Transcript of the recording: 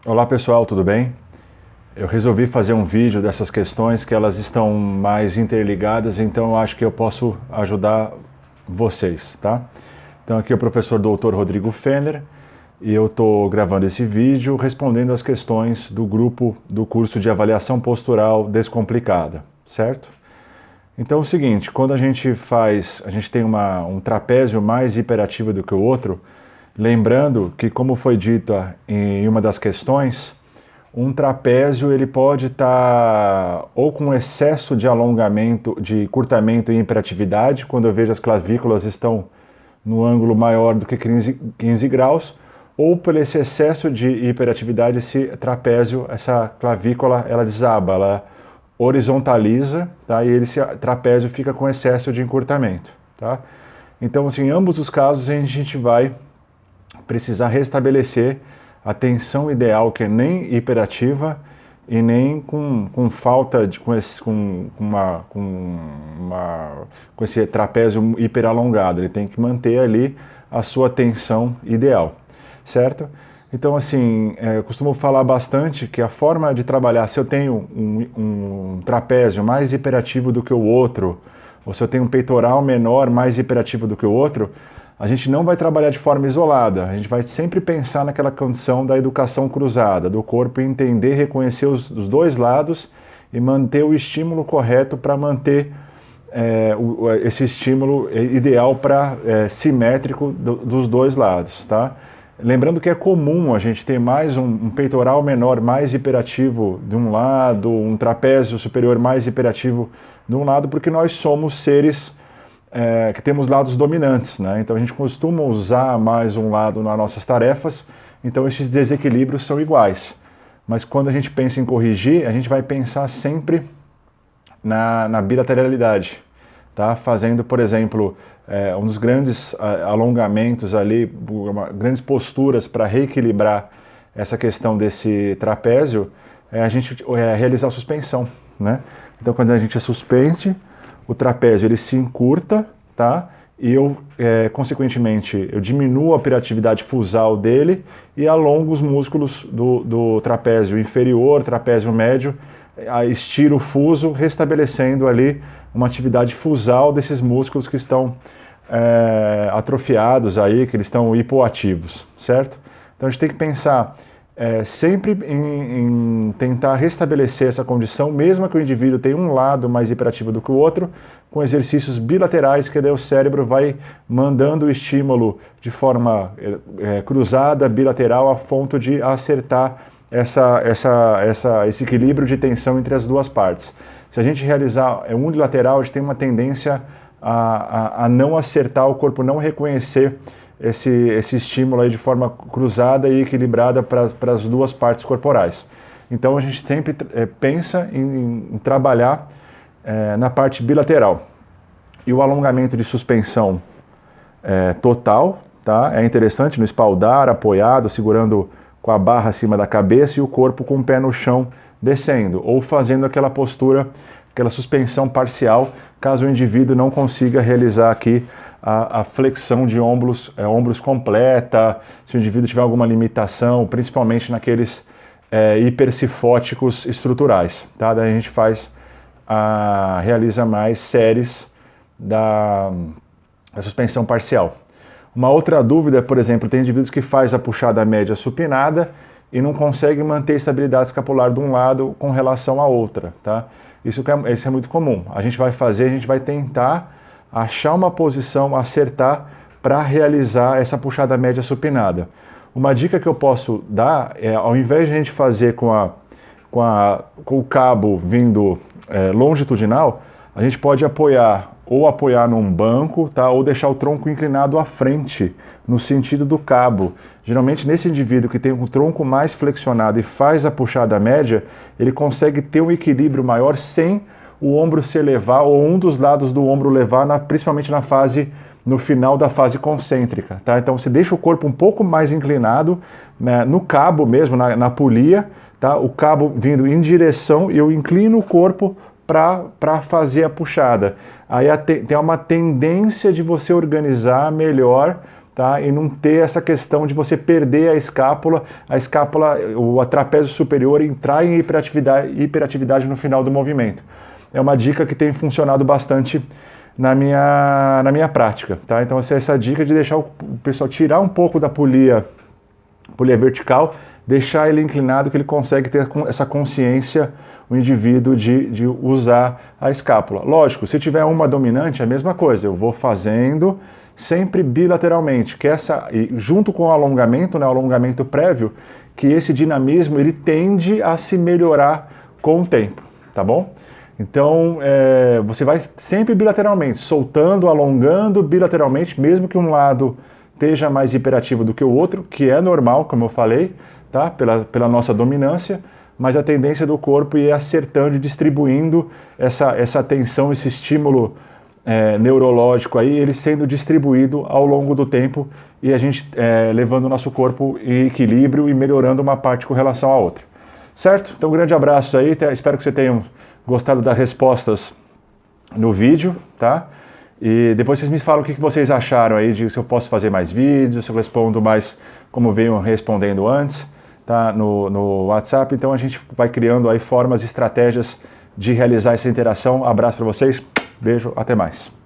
Olá pessoal, tudo bem? Eu resolvi fazer um vídeo dessas questões que elas estão mais interligadas, então eu acho que eu posso ajudar vocês, tá? Então aqui é o professor Dr. Rodrigo Fender e eu estou gravando esse vídeo respondendo as questões do grupo do curso de avaliação postural descomplicada, certo? Então é o seguinte, quando a gente tem um trapézio mais hiperativo do que o outro, lembrando que, como foi dita em uma das questões, um trapézio ele pode estar ou com excesso de alongamento, de curtamento e hiperatividade, quando eu vejo as clavículas estão no ângulo maior do que 15 graus, ou por esse excesso de hiperatividade, esse trapézio, essa clavícula, ela desaba, ela horizontaliza, tá? E esse trapézio fica com excesso de encurtamento, tá? Então, assim, em ambos os casos a gente vai precisar restabelecer a tensão ideal, que é nem hiperativa e nem com falta de com esse trapézio hiperalongado. Ele tem que manter ali a sua tensão ideal, certo? Então, assim, eu costumo falar bastante que a forma de trabalhar, se eu tenho um trapézio mais hiperativo do que o outro, ou se eu tenho um peitoral menor, mais hiperativo do que o outro, a gente não vai trabalhar de forma isolada, a gente vai sempre pensar naquela condição da educação cruzada, do corpo entender, reconhecer os dois lados e manter o estímulo correto para manter esse estímulo ideal para simétrico dos dois lados, tá? Lembrando que é comum a gente ter mais um peitoral menor, mais hiperativo de um lado, um trapézio superior mais hiperativo de um lado, porque nós somos seres que temos lados dominantes, né? Então a gente costuma usar mais um lado nas nossas tarefas, então esses desequilíbrios são iguais. Mas quando a gente pensa em corrigir, a gente vai pensar sempre na bilateralidade, tá? Fazendo, por exemplo, um dos grandes alongamentos ali, grandes posturas para reequilibrar essa questão desse trapézio, a gente realizar a suspensão, né? Então quando a gente é suspense, o trapézio ele se encurta, tá? E eu, consequentemente, eu diminuo a operatividade fusal dele e alongo os músculos do trapézio inferior, trapézio médio, estiro o fuso, restabelecendo ali uma atividade fusal desses músculos que estão atrofiados aí, que eles estão hipoativos, certo? Então a gente tem que pensar sempre em tentar restabelecer essa condição, mesmo que o indivíduo tenha um lado mais hiperativo do que o outro, com exercícios bilaterais, que daí o cérebro vai mandando o estímulo de forma cruzada, bilateral, a ponto de acertar esse equilíbrio de tensão entre as duas partes. Se a gente realizar unilateral, a gente tem uma tendência a não acertar, o corpo não reconhecer esse estímulo aí de forma cruzada e equilibrada para as duas partes corporais. Então a gente sempre pensa em trabalhar na parte bilateral. E o alongamento de suspensão total, tá? É interessante no espaldar, apoiado, segurando com a barra acima da cabeça e o corpo com o pé no chão descendo, ou fazendo aquela postura, aquela suspensão parcial, caso o indivíduo não consiga realizar aqui a flexão de ombros completa, se o indivíduo tiver alguma limitação, principalmente naqueles hipercifóticos estruturais, tá? Daí a gente realiza mais séries da suspensão parcial. Uma outra dúvida, por exemplo, tem indivíduos que faz a puxada média supinada e não consegue manter a estabilidade escapular de um lado com relação à outra, tá? Isso é muito comum. A gente vai tentar achar uma posição, acertar para realizar essa puxada média supinada. Uma dica que eu posso dar é, ao invés de a gente fazer com o cabo vindo longitudinal, a gente pode apoiar num banco, tá? Ou deixar o tronco inclinado à frente, no sentido do cabo. Geralmente, nesse indivíduo que tem o tronco mais flexionado e faz a puxada média, ele consegue ter um equilíbrio maior sem o ombro se elevar ou um dos lados do ombro levar, principalmente no final da fase concêntrica, tá? Então você deixa o corpo um pouco mais inclinado, né, no cabo mesmo, na polia, tá? O cabo vindo em direção e eu inclino o corpo para fazer a puxada. Aí tem uma tendência de você organizar melhor, tá? E não ter essa questão de você perder a escápula, o trapézio superior entrar em hiperatividade no final do movimento. É uma dica que tem funcionado bastante na minha prática, tá? Então essa dica de deixar o pessoal tirar um pouco da polia vertical, deixar ele inclinado, que ele consegue ter essa consciência, o indivíduo, de usar a escápula. Lógico, se tiver uma dominante, é a mesma coisa, eu vou fazendo sempre bilateralmente, que junto com o alongamento, né, o alongamento prévio, que esse dinamismo ele tende a se melhorar com o tempo, tá bom? Então, você vai sempre bilateralmente, soltando, alongando bilateralmente, mesmo que um lado esteja mais hiperativo do que o outro, que é normal, como eu falei, tá? Pela nossa dominância, mas a tendência do corpo é ir acertando e distribuindo essa tensão, esse estímulo neurológico aí, ele sendo distribuído ao longo do tempo e a gente levando o nosso corpo em equilíbrio e melhorando uma parte com relação à outra. Certo? Então um grande abraço aí, espero que você tenham gostado das respostas no vídeo, tá? E depois vocês me falam o que vocês acharam aí, se eu posso fazer mais vídeos, se eu respondo mais como venho respondendo antes, tá? No WhatsApp. Então a gente vai criando aí formas e estratégias de realizar essa interação. Abraço para vocês, beijo, até mais.